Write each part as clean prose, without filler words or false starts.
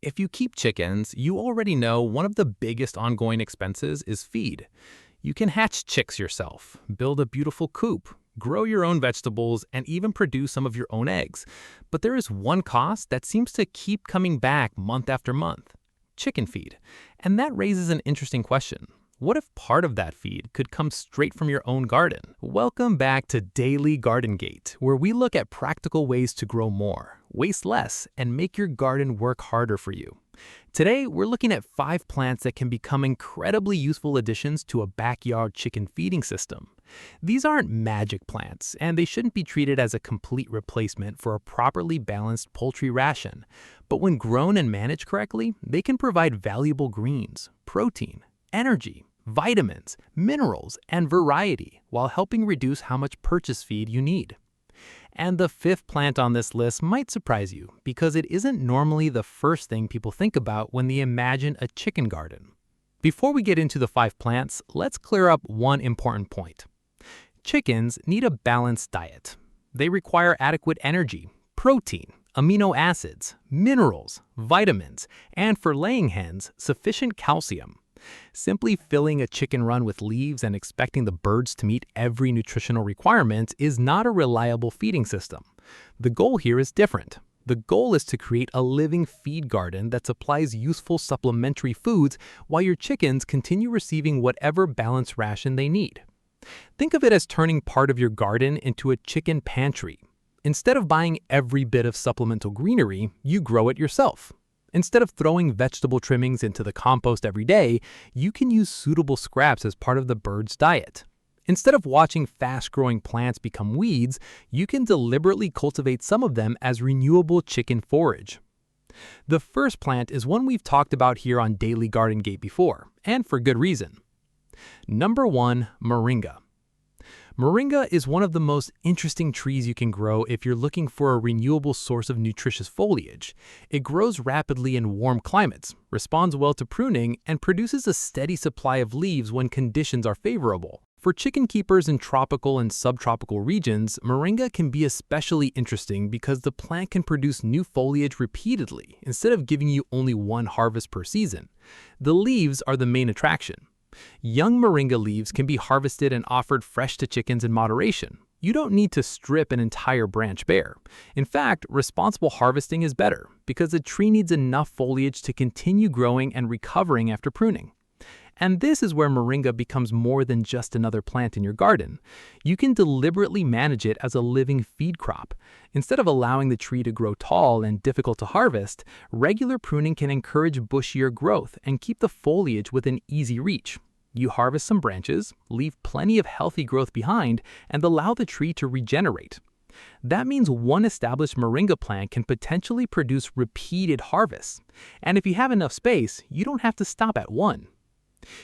If you keep chickens, you already know one of the biggest ongoing expenses is feed. You can hatch chicks yourself, build a beautiful coop, grow your own vegetables, and even produce some of your own eggs. But there is one cost that seems to keep coming back month after month: chicken feed. And that raises an interesting question. What if part of that feed could come straight from your own garden? Welcome back to Daily Garden Gate, where we look at practical ways to grow more, waste less, and make your garden work harder for you. Today, we're looking at 5 plants that can become incredibly useful additions to a backyard chicken feeding system. These aren't magic plants, and they shouldn't be treated as a complete replacement for a properly balanced poultry ration. But when grown and managed correctly, they can provide valuable greens, protein, energy, vitamins, minerals, and variety while helping reduce how much purchase feed you need. And the 5th plant on this list might surprise you because it isn't normally the first thing people think about when they imagine a chicken garden. Before we get into the 5 plants, let's clear up one important point. Chickens need a balanced diet. They require adequate energy, protein, amino acids, minerals, vitamins, and for laying hens, sufficient calcium. Simply filling a chicken run with leaves and expecting the birds to meet every nutritional requirement is not a reliable feeding system. The goal here is different. The goal is to create a living feed garden that supplies useful supplementary foods while your chickens continue receiving whatever balanced ration they need. Think of it as turning part of your garden into a chicken pantry. Instead of buying every bit of supplemental greenery, you grow it yourself. Instead of throwing vegetable trimmings into the compost every day, you can use suitable scraps as part of the bird's diet. Instead of watching fast-growing plants become weeds, you can deliberately cultivate some of them as renewable chicken forage. The first plant is one we've talked about here on Daily Garden Gate before, and for good reason. Number 1, Moringa. Moringa is one of the most interesting trees you can grow if you're looking for a renewable source of nutritious foliage. It grows rapidly in warm climates, responds well to pruning, and produces a steady supply of leaves when conditions are favorable. For chicken keepers in tropical and subtropical regions, Moringa can be especially interesting because the plant can produce new foliage repeatedly instead of giving you only one harvest per season. The leaves are the main attraction. Young Moringa leaves can be harvested and offered fresh to chickens in moderation. You don't need to strip an entire branch bare. In fact, responsible harvesting is better because the tree needs enough foliage to continue growing and recovering after pruning. And this is where Moringa becomes more than just another plant in your garden. You can deliberately manage it as a living feed crop. Instead of allowing the tree to grow tall and difficult to harvest, regular pruning can encourage bushier growth and keep the foliage within easy reach. You harvest some branches, leave plenty of healthy growth behind, and allow the tree to regenerate. That means one established Moringa plant can potentially produce repeated harvests. And if you have enough space, you don't have to stop at one.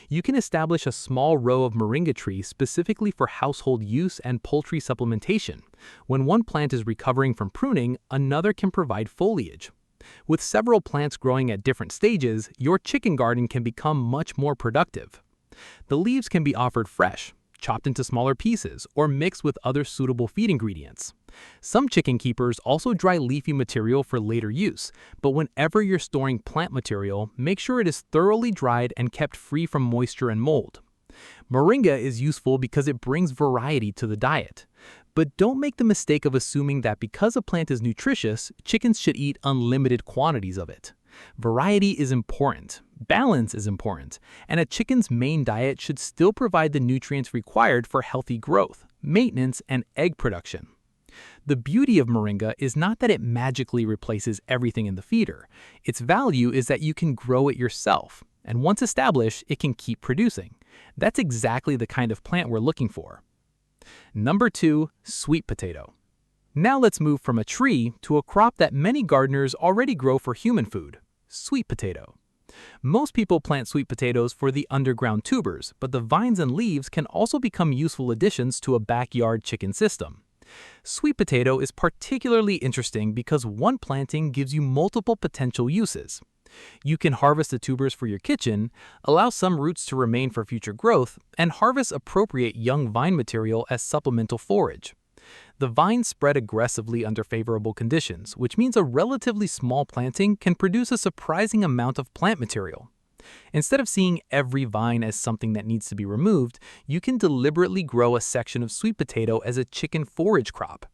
You can establish a small row of Moringa trees specifically for household use and poultry supplementation. When one plant is recovering from pruning, another can provide foliage. With several plants growing at different stages, your chicken garden can become much more productive. The leaves can be offered fresh, chopped into smaller pieces, or mixed with other suitable feed ingredients. Some chicken keepers also dry leafy material for later use, but whenever you're storing plant material, make sure it is thoroughly dried and kept free from moisture and mold. Moringa is useful because it brings variety to the diet. But don't make the mistake of assuming that because a plant is nutritious, chickens should eat unlimited quantities of it. Variety is important, balance is important, and a chicken's main diet should still provide the nutrients required for healthy growth, maintenance, and egg production. The beauty of Moringa is not that it magically replaces everything in the feeder. Its value is that you can grow it yourself, and once established, it can keep producing. That's exactly the kind of plant we're looking for. Number 2, sweet potato. Now let's move from a tree to a crop that many gardeners already grow for human food: sweet potato. Most people plant sweet potatoes for the underground tubers, but the vines and leaves can also become useful additions to a backyard chicken system. Sweet potato is particularly interesting because one planting gives you multiple potential uses. You can harvest the tubers for your kitchen, allow some roots to remain for future growth, and harvest appropriate young vine material as supplemental forage. The vines spread aggressively under favorable conditions, which means a relatively small planting can produce a surprising amount of plant material. Instead of seeing every vine as something that needs to be removed, you can deliberately grow a section of sweet potato as a chicken forage crop.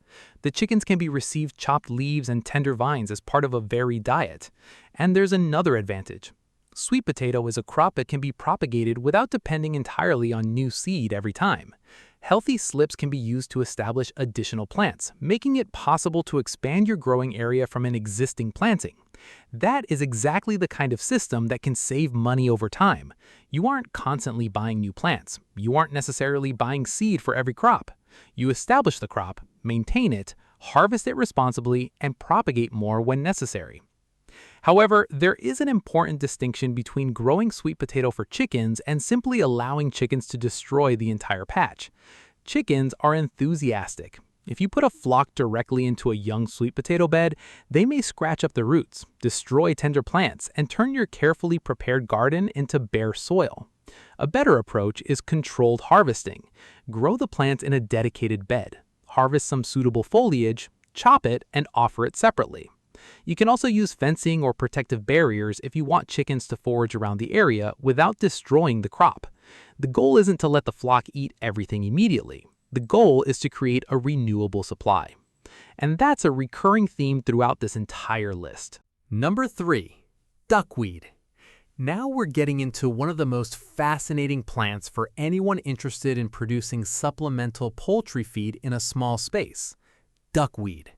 The chickens can be received chopped leaves and tender vines as part of a varied diet. And there's another advantage. Sweet potato is a crop that can be propagated without depending entirely on new seed every time. Healthy slips can be used to establish additional plants, making it possible to expand your growing area from an existing planting. That is exactly the kind of system that can save money over time. You aren't constantly buying new plants. You aren't necessarily buying seed for every crop. You establish the crop, maintain it, harvest it responsibly, and propagate more when necessary. However, there is an important distinction between growing sweet potato for chickens and simply allowing chickens to destroy the entire patch. Chickens are enthusiastic. If you put a flock directly into a young sweet potato bed, they may scratch up the roots, destroy tender plants, and turn your carefully prepared garden into bare soil. A better approach is controlled harvesting. Grow the plants in a dedicated bed. Harvest some suitable foliage, chop it, and offer it separately. You can also use fencing or protective barriers if you want chickens to forage around the area without destroying the crop. The goal isn't to let the flock eat everything immediately. The goal is to create a renewable supply. And that's a recurring theme throughout this entire list. Number 3. Duckweed. Now we're getting into one of the most fascinating plants for anyone interested in producing supplemental poultry feed in a small space: duckweed.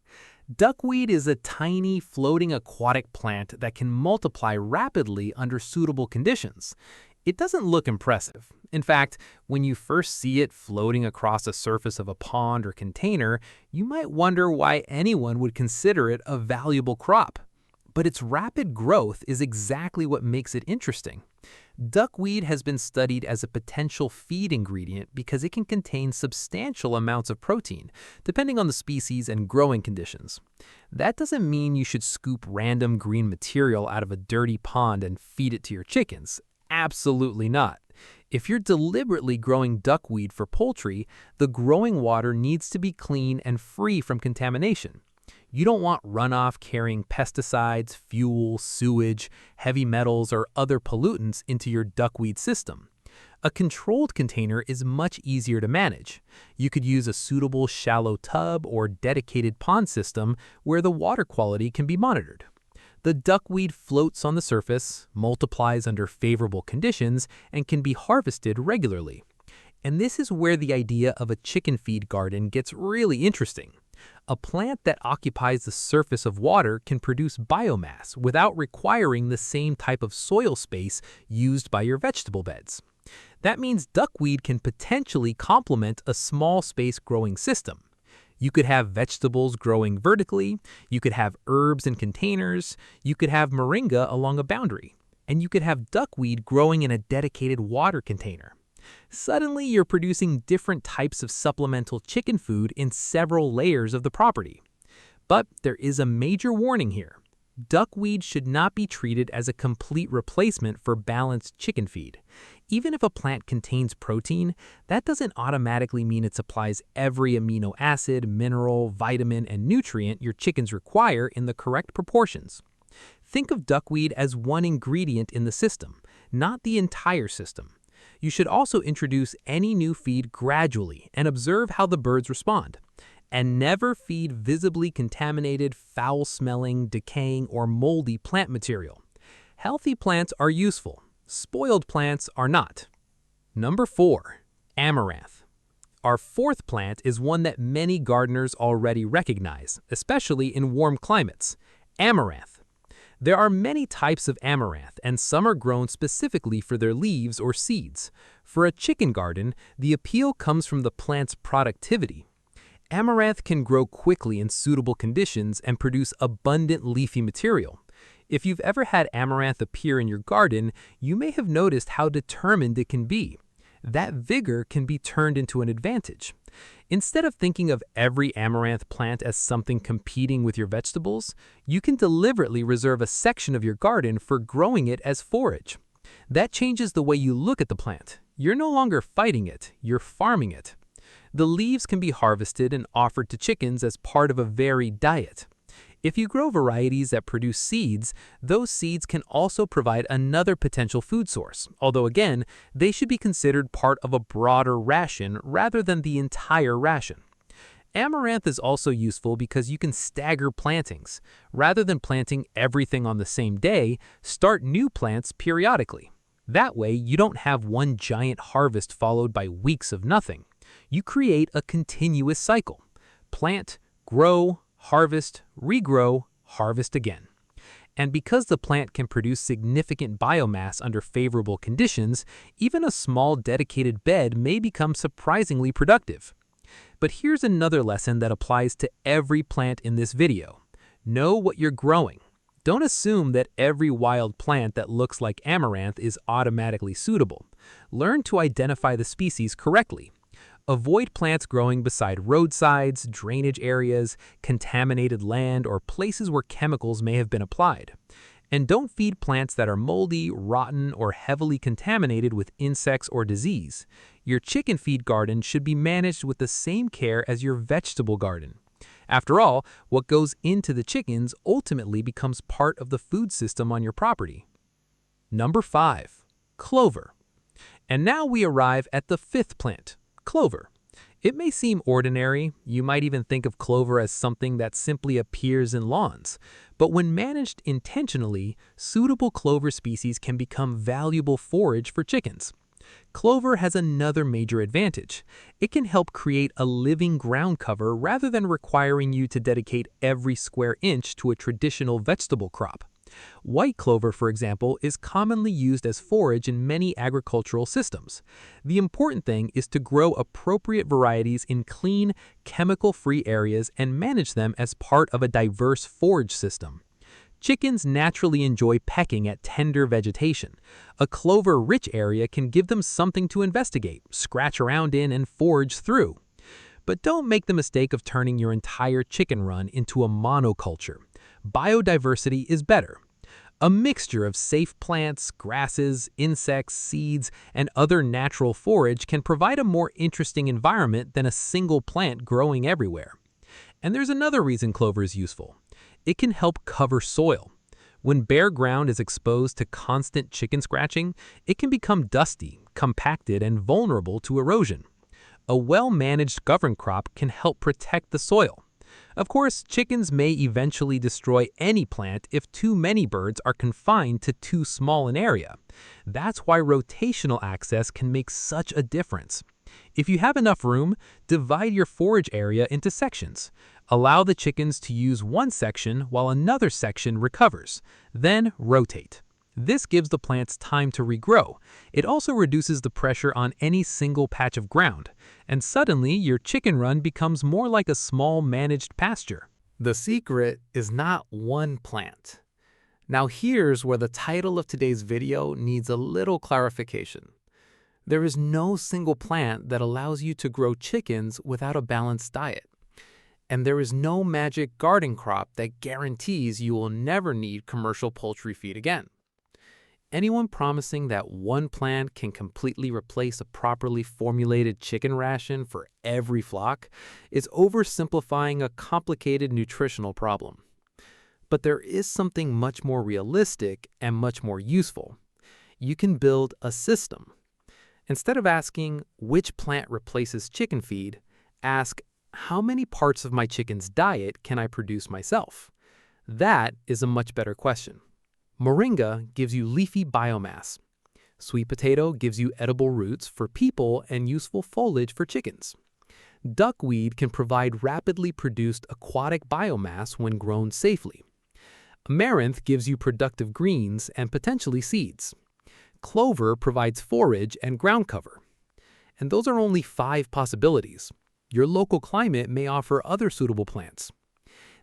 Duckweed is a tiny, floating aquatic plant that can multiply rapidly under suitable conditions. It doesn't look impressive. In fact, when you first see it floating across the surface of a pond or container, you might wonder why anyone would consider it a valuable crop. But its rapid growth is exactly what makes it interesting. Duckweed has been studied as a potential feed ingredient because it can contain substantial amounts of protein, depending on the species and growing conditions. That doesn't mean you should scoop random green material out of a dirty pond and feed it to your chickens. Absolutely not. If you're deliberately growing duckweed for poultry, the growing water needs to be clean and free from contamination. You don't want runoff carrying pesticides, fuel, sewage, heavy metals, or other pollutants into your duckweed system. A controlled container is much easier to manage. You could use a suitable shallow tub or dedicated pond system where the water quality can be monitored. The duckweed floats on the surface, multiplies under favorable conditions, and can be harvested regularly. And this is where the idea of a chicken feed garden gets really interesting. A plant that occupies the surface of water can produce biomass without requiring the same type of soil space used by your vegetable beds. That means duckweed can potentially complement a small space growing system. You could have vegetables growing vertically, you could have herbs in containers, you could have moringa along a boundary, and you could have duckweed growing in a dedicated water container. Suddenly, you're producing different types of supplemental chicken food in several layers of the property. But there is a major warning here. Duckweed should not be treated as a complete replacement for balanced chicken feed. Even if a plant contains protein, that doesn't automatically mean it supplies every amino acid, mineral, vitamin, and nutrient your chickens require in the correct proportions. Think of duckweed as one ingredient in the system, not the entire system. You should also introduce any new feed gradually and observe how the birds respond. And never feed visibly contaminated, foul-smelling, decaying, or moldy plant material. Healthy plants are useful. Spoiled plants are not. Number 4. Amaranth. Our fourth plant is one that many gardeners already recognize, especially in warm climates: amaranth. There are many types of amaranth, and some are grown specifically for their leaves or seeds. For a chicken garden, the appeal comes from the plant's productivity. Amaranth can grow quickly in suitable conditions and produce abundant leafy material. If you've ever had amaranth appear in your garden, you may have noticed how determined it can be. That vigor can be turned into an advantage. Instead of thinking of every amaranth plant as something competing with your vegetables, you can deliberately reserve a section of your garden for growing it as forage. That changes the way you look at the plant. You're no longer fighting it, you're farming it. The leaves can be harvested and offered to chickens as part of a varied diet. If you grow varieties that produce seeds, those seeds can also provide another potential food source, although again, they should be considered part of a broader ration rather than the entire ration. Amaranth is also useful because you can stagger plantings. Rather than planting everything on the same day, start new plants periodically. That way, you don't have one giant harvest followed by weeks of nothing. You create a continuous cycle. Plant, grow, harvest, regrow, harvest again. And because the plant can produce significant biomass under favorable conditions, even a small dedicated bed may become surprisingly productive. But here's another lesson that applies to every plant in this video. Know what you're growing. Don't assume that every wild plant that looks like amaranth is automatically suitable. Learn to identify the species correctly. Avoid plants growing beside roadsides, drainage areas, contaminated land, or places where chemicals may have been applied. And don't feed plants that are moldy, rotten, or heavily contaminated with insects or disease. Your chicken feed garden should be managed with the same care as your vegetable garden. After all, what goes into the chickens ultimately becomes part of the food system on your property. Number 5. Clover. And now we arrive at the 5th plant, clover. It may seem ordinary, you might even think of clover as something that simply appears in lawns, but when managed intentionally, suitable clover species can become valuable forage for chickens. Clover has another major advantage. It can help create a living ground cover rather than requiring you to dedicate every square inch to a traditional vegetable crop. White clover, for example, is commonly used as forage in many agricultural systems. The important thing is to grow appropriate varieties in clean, chemical-free areas and manage them as part of a diverse forage system. Chickens naturally enjoy pecking at tender vegetation. A clover-rich area can give them something to investigate, scratch around in, and forage through. But don't make the mistake of turning your entire chicken run into a monoculture. Biodiversity is better. A mixture of safe plants, grasses, insects, seeds, and other natural forage can provide a more interesting environment than a single plant growing everywhere. And there's another reason clover is useful. It can help cover soil. When bare ground is exposed to constant chicken scratching, it can become dusty, compacted, and vulnerable to erosion. A well-managed cover crop can help protect the soil. Of course, chickens may eventually destroy any plant if too many birds are confined to too small an area. That's why rotational access can make such a difference. If you have enough room, divide your forage area into sections. Allow the chickens to use one section while another section recovers. Then rotate. This gives the plants time to regrow. It also reduces the pressure on any single patch of ground, and suddenly your chicken run becomes more like a small managed pasture. The secret is not one plant. Now here's where the title of today's video needs a little clarification. There is no single plant that allows you to grow chickens without a balanced diet. And there is no magic garden crop that guarantees you will never need commercial poultry feed again. Anyone promising that one plant can completely replace a properly formulated chicken ration for every flock is oversimplifying a complicated nutritional problem. But there is something much more realistic and much more useful. You can build a system. Instead of asking which plant replaces chicken feed, ask how many parts of my chicken's diet can I produce myself? That is a much better question. Moringa gives you leafy biomass. Sweet potato gives you edible roots for people and useful foliage for chickens. Duckweed can provide rapidly produced aquatic biomass when grown safely. Amaranth gives you productive greens and potentially seeds. Clover provides forage and ground cover. And those are only 5 possibilities. Your local climate may offer other suitable plants.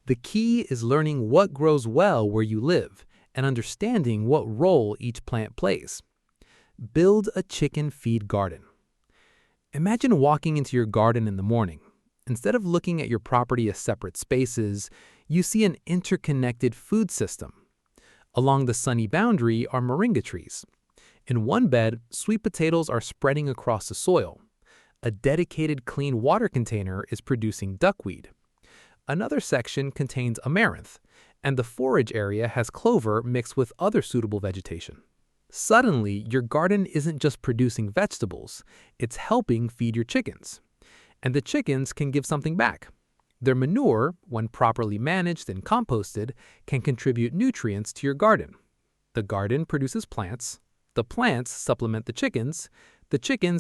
The key is learning what grows well where you live and understanding what role each plant plays. Build a chicken feed garden. Imagine walking into your garden in the morning. Instead of looking at your property as separate spaces, you see an interconnected food system. Along the sunny boundary are moringa trees. In one bed, sweet potatoes are spreading across the soil. A dedicated clean water container is producing duckweed. Another section contains amaranth, and the forage area has clover mixed with other suitable vegetation. Suddenly, your garden isn't just producing vegetables, it's helping feed your chickens. And the chickens can give something back. Their manure, when properly managed and composted, can contribute nutrients to your garden. The garden produces plants, the plants supplement the chickens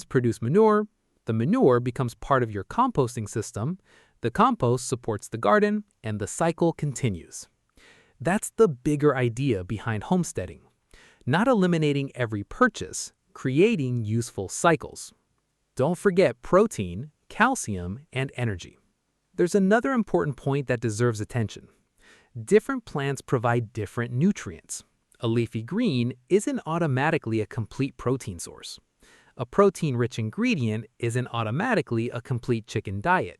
produce manure, the manure becomes part of your composting system, the compost supports the garden, and the cycle continues. That's the bigger idea behind homesteading. Not eliminating every purchase, creating useful cycles. Don't forget protein, calcium, and energy. There's another important point that deserves attention. Different plants provide different nutrients. A leafy green isn't automatically a complete protein source. A protein-rich ingredient isn't automatically a complete chicken diet.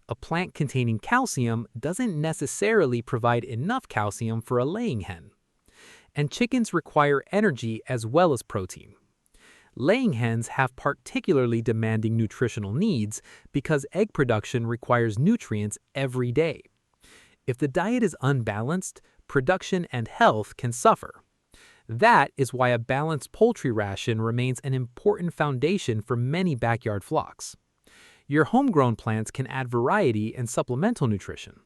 A plant containing calcium doesn't necessarily provide enough calcium for a laying hen. And chickens require energy as well as protein. Laying hens have particularly demanding nutritional needs because egg production requires nutrients every day. If the diet is unbalanced, production and health can suffer. That is why a balanced poultry ration remains an important foundation for many backyard flocks. Your homegrown plants can add variety and supplemental nutrition.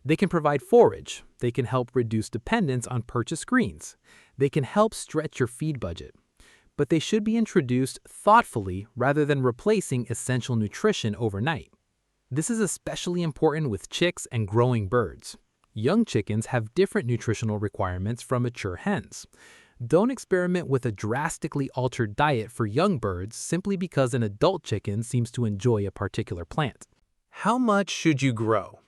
They can provide forage, they can help reduce dependence on purchased greens, they can help stretch your feed budget. But they should be introduced thoughtfully rather than replacing essential nutrition overnight. This is especially important with chicks and growing birds. Young chickens have different nutritional requirements from mature hens. Don't experiment with a drastically altered diet for young birds simply because an adult chicken seems to enjoy a particular plant. How much should you grow?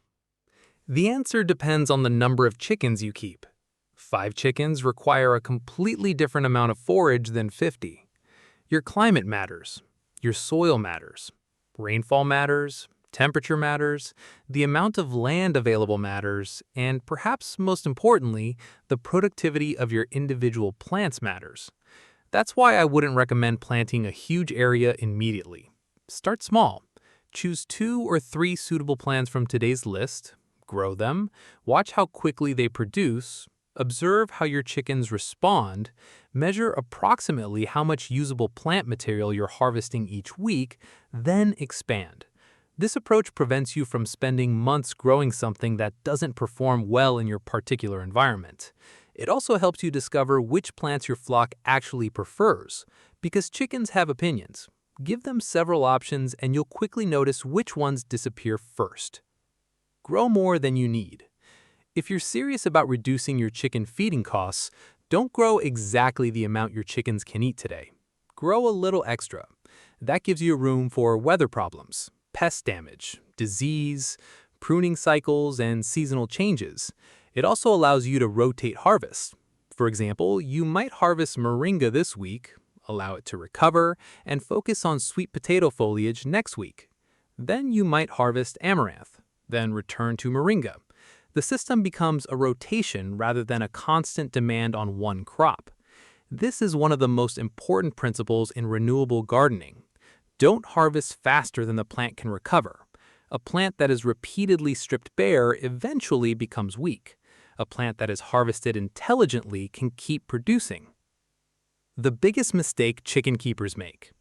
The answer depends on the number of chickens you keep. 5 chickens require a completely different amount of forage than 50. Your climate matters. Your soil matters. Rainfall matters. Temperature matters. The amount of land available matters. And perhaps most importantly, the productivity of your individual plants matters. That's why I wouldn't recommend planting a huge area immediately. Start small. Choose 2 or 3 suitable plants from today's list. Grow them. Watch how quickly they produce. Observe how your chickens respond, measure approximately how much usable plant material you're harvesting each week, then expand. This approach prevents you from spending months growing something that doesn't perform well in your particular environment. It also helps you discover which plants your flock actually prefers, because chickens have opinions. Give them several options and you'll quickly notice which ones disappear first. Grow more than you need. If you're serious about reducing your chicken feeding costs, don't grow exactly the amount your chickens can eat today. Grow a little extra. That gives you room for weather problems, pest damage, disease, pruning cycles, and seasonal changes. It also allows you to rotate harvests. For example, you might harvest Moringa this week, allow it to recover, and focus on sweet potato foliage next week. Then you might harvest Amaranth, then return to Moringa. The system becomes a rotation rather than a constant demand on one crop. This is one of the most important principles in renewable gardening. Don't harvest faster than the plant can recover. A plant that is repeatedly stripped bare eventually becomes weak. A plant that is harvested intelligently can keep producing. The biggest mistake chicken keepers make.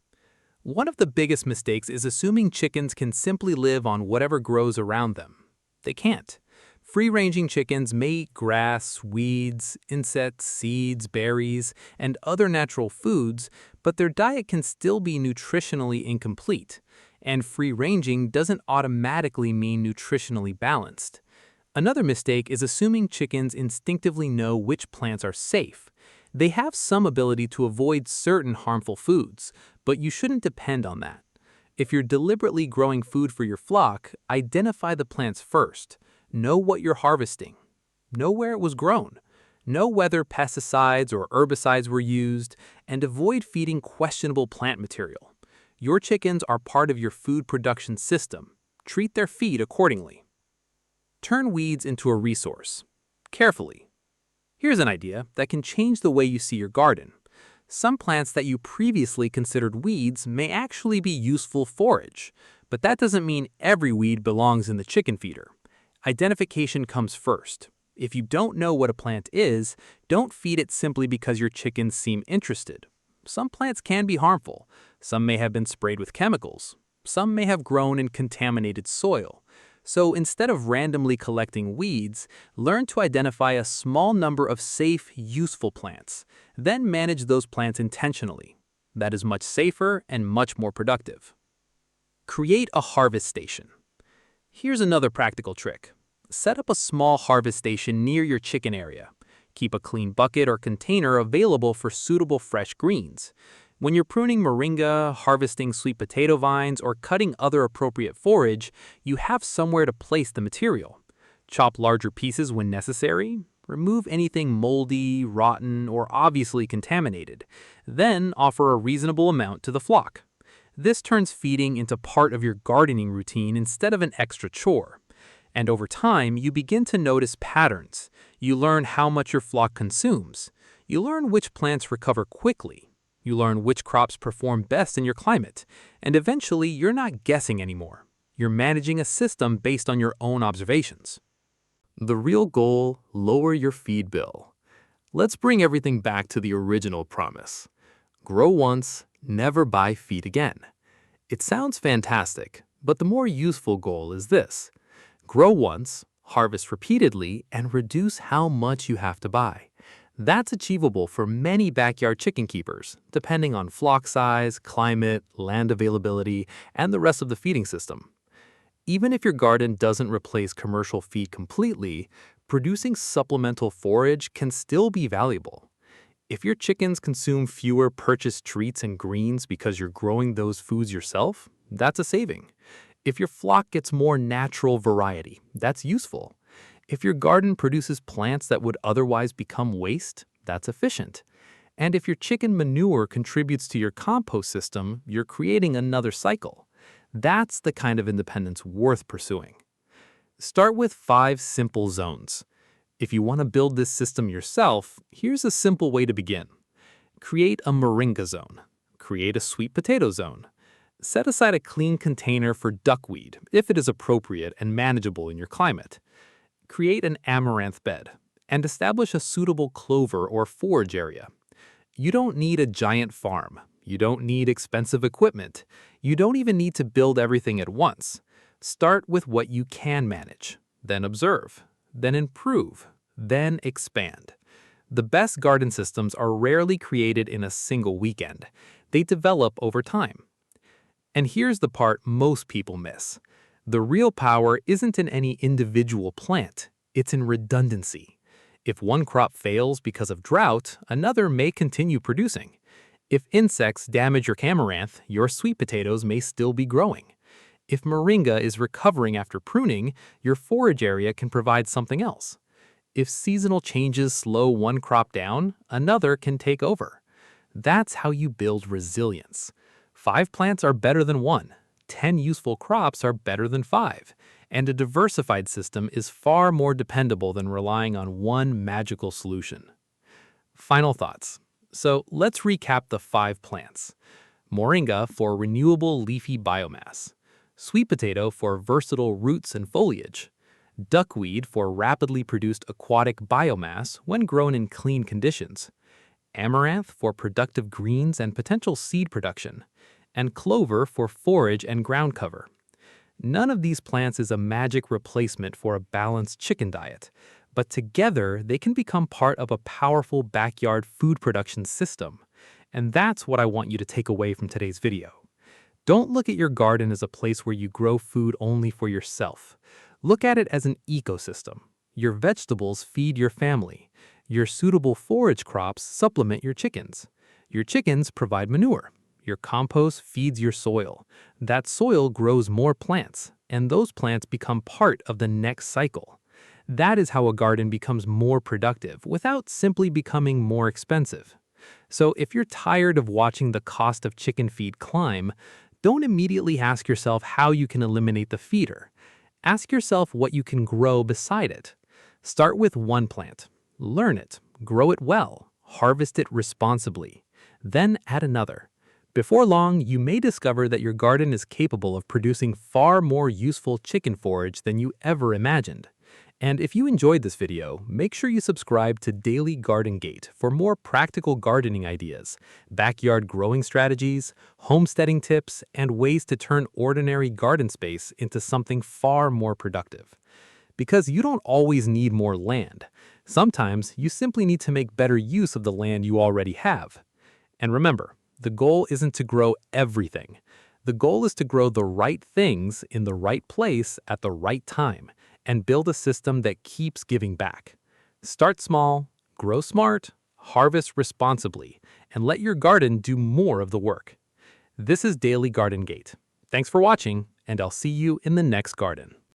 One of the biggest mistakes is assuming chickens can simply live on whatever grows around them. They can't. Free-ranging chickens may eat grass, weeds, insects, seeds, berries, and other natural foods, but their diet can still be nutritionally incomplete, and free-ranging doesn't automatically mean nutritionally balanced. Another mistake is assuming chickens instinctively know which plants are safe. They have some ability to avoid certain harmful foods, but you shouldn't depend on that. If you're deliberately growing food for your flock, identify the plants first. Know what you're harvesting. Know where it was grown. Know whether pesticides or herbicides were used, and avoid feeding questionable plant material. Your chickens are part of your food production system. Treat their feed accordingly. Turn weeds into a resource. Carefully. Here's an idea that can change the way you see your garden. Some plants that you previously considered weeds may actually be useful forage, but that doesn't mean every weed belongs in the chicken feeder. Identification comes first. If you don't know what a plant is, don't feed it simply because your chickens seem interested. Some plants can be harmful. Some may have been sprayed with chemicals. Some may have grown in contaminated soil. So instead of randomly collecting weeds, learn to identify a small number of safe, useful plants. Then manage those plants intentionally. That is much safer and much more productive. Create a harvest station. Here's another practical trick. Set up a small harvest station near your chicken area. Keep a clean bucket or container available for suitable fresh greens. When you're pruning moringa, harvesting sweet potato vines, or cutting other appropriate forage, you have somewhere to place the material. Chop larger pieces when necessary. Remove anything moldy, rotten, or obviously contaminated. Then offer a reasonable amount to the flock. This turns feeding into part of your gardening routine instead of an extra chore. And over time, you begin to notice patterns. You learn how much your flock consumes. You learn which plants recover quickly. You learn which crops perform best in your climate. And eventually, you're not guessing anymore. You're managing a system based on your own observations. The real goal: lower your feed bill. Let's bring everything back to the original promise. Grow once, never buy feed again. It sounds fantastic, but the more useful goal is this. Grow once, harvest repeatedly, and reduce how much you have to buy. That's achievable for many backyard chicken keepers, depending on flock size, climate, land availability, and the rest of the feeding system. Even if your garden doesn't replace commercial feed completely, producing supplemental forage can still be valuable. If your chickens consume fewer purchased treats and greens because you're growing those foods yourself, that's a saving. If your flock gets more natural variety, that's useful. If your garden produces plants that would otherwise become waste, that's efficient. And if your chicken manure contributes to your compost system, you're creating another cycle. That's the kind of independence worth pursuing. Start with 5 simple zones. If you want to build this system yourself, here's a simple way to begin. Create a moringa zone. Create a sweet potato zone. Set aside a clean container for duckweed, if it is appropriate and manageable in your climate. Create an amaranth bed, and establish a suitable clover or forage area. You don't need a giant farm. You don't need expensive equipment. You don't even need to build everything at once. Start with what you can manage, then observe, then improve, then expand. The best garden systems are rarely created in a single weekend. They develop over time. And here's the part most people miss. The real power isn't in any individual plant, it's in redundancy. If one crop fails because of drought, another may continue producing. If insects damage your amaranth, your sweet potatoes may still be growing. If moringa is recovering after pruning, your forage area can provide something else. If seasonal changes slow one crop down, another can take over. That's how you build resilience. 5 plants are better than 1. 10 useful crops are better than 5. And a diversified system is far more dependable than relying on one magical solution. Final thoughts. So let's recap the 5 plants. Moringa for renewable leafy biomass. Sweet potato for versatile roots and foliage. Duckweed for rapidly produced aquatic biomass when grown in clean conditions. Amaranth for productive greens and potential seed production. And clover for forage and ground cover. None of these plants is a magic replacement for a balanced chicken diet, but together they can become part of a powerful backyard food production system. And that's what I want you to take away from today's video. Don't look at your garden as a place where you grow food only for yourself. Look at it as an ecosystem. Your vegetables feed your family. Your suitable forage crops supplement your chickens. Your chickens provide manure. Your compost feeds your soil. That soil grows more plants, and those plants become part of the next cycle. That is how a garden becomes more productive without simply becoming more expensive. So if you're tired of watching the cost of chicken feed climb, don't immediately ask yourself how you can eliminate the feeder. Ask yourself what you can grow beside it. Start with one plant. Learn it, grow it well, harvest it responsibly. Then add another. Before long, you may discover that your garden is capable of producing far more useful chicken forage than you ever imagined. And if you enjoyed this video, make sure you subscribe to Daily Garden Gate for more practical gardening ideas, backyard growing strategies, homesteading tips, and ways to turn ordinary garden space into something far more productive. Because you don't always need more land. Sometimes you simply need to make better use of the land you already have. And remember, the goal isn't to grow everything. The goal is to grow the right things in the right place at the right time and build a system that keeps giving back. Start small, grow smart, harvest responsibly, and let your garden do more of the work. This is Daily Garden Gate. Thanks for watching, and I'll see you in the next garden.